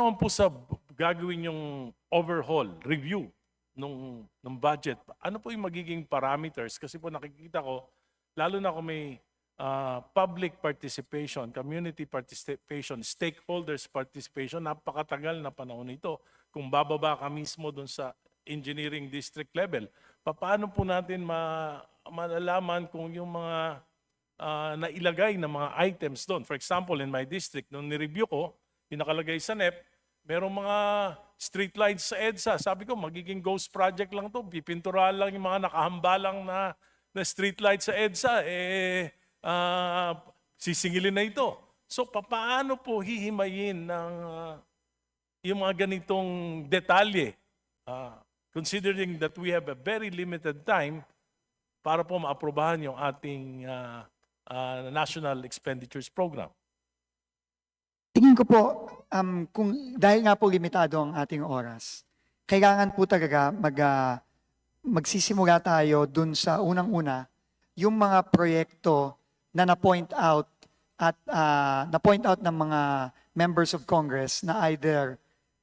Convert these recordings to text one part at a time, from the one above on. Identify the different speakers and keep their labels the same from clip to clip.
Speaker 1: naman po sa gagawin yung overhaul, review ng budget, ano po yung magiging parameters? Kasi po nakikita ko, lalo na kung may public participation, community participation, stakeholders participation, napakatagal na panahon ito. Kung bababa ka mismo dun sa engineering district level, paano po natin malalaman kung yung mga nailagay na mga items doon? For example, in my district, nung nireview ko, yung nakalagay sa NEP, merong mga street lights sa EDSA. Sabi ko, magiging ghost project lang to. Pipinturahan lang yung mga nakahambalang na street lights sa EDSA. Sisingilin na ito. So, paano po hihimayin ng yung mga ganitong detalye? Considering that we have a very limited time para po maaprobahan yung ating National Expenditures Program.
Speaker 2: Tingin ko po, dahil nga po limitado ang ating oras, kailangan po talaga magsisimula tayo dun sa unang-una, yung mga proyekto na na-point out at na-point out ng mga members of Congress na either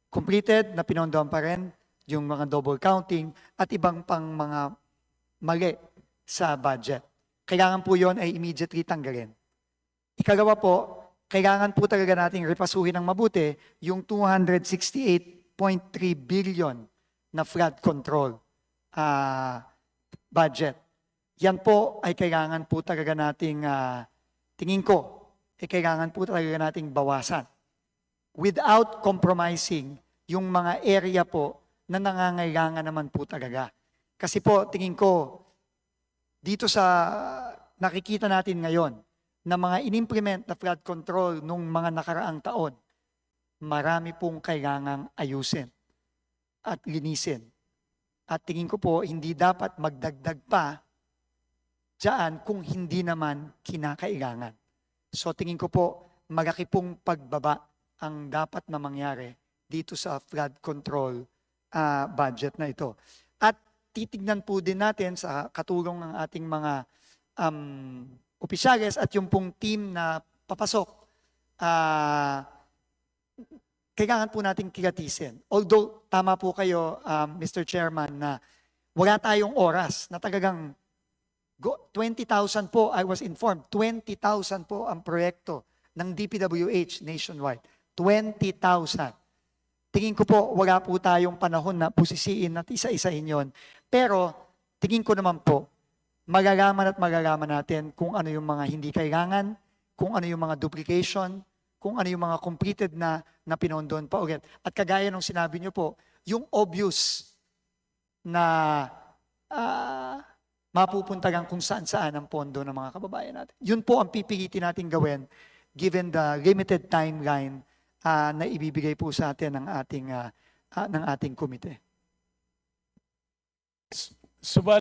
Speaker 2: completed, na pinondohan pa rin, yung mga double counting, at ibang pang mga mali sa budget. Kailangan po yon ay immediately tanggalin. Ikalawa po, kailangan po talaga nating repasuhin ng mabuti yung 268.3 billion na flood control budget. Yan po ay kailangan po talaga nating, tingin ko, kailangan po talaga nating bawasan without compromising yung mga area po na nangangailangan naman po talaga. Kasi po, tingin ko, dito sa nakikita natin ngayon, na mga in-implement na flood control nung mga nakaraang taon, marami pong kailangang ayusin at linisin. At tingin ko po, hindi dapat magdagdag pa dyan kung hindi naman kinakailangan. So tingin ko po, malaki pong pagbaba ang dapat na mangyari dito sa flood control budget na ito. At titignan po din natin sa katulong ng ating mga opisyales at yung pong team na papasok, kailangan po nating kilatisin. Although, tama po kayo, Mr. Chairman, na wala tayong oras na talagang 20,000 po, I was informed, 20,000 po ang proyekto ng DPWH nationwide. 20,000. Tingin ko po, wala po tayong panahon na pusisiin at isa-isahin yon. Pero, tingin ko naman po, magagaman natin kung ano yung mga hindi kailangan, kung ano yung mga duplication, kung ano yung mga completed na pinondon pa ulit. At kagaya ng sinabi nyo po, yung obvious na mapupunta lang kung saan-saan ang pondo ng mga kababayan natin. Yun po ang pipilitin natin gawin given the limited timeline na ibibigay po sa atin ng ating komite.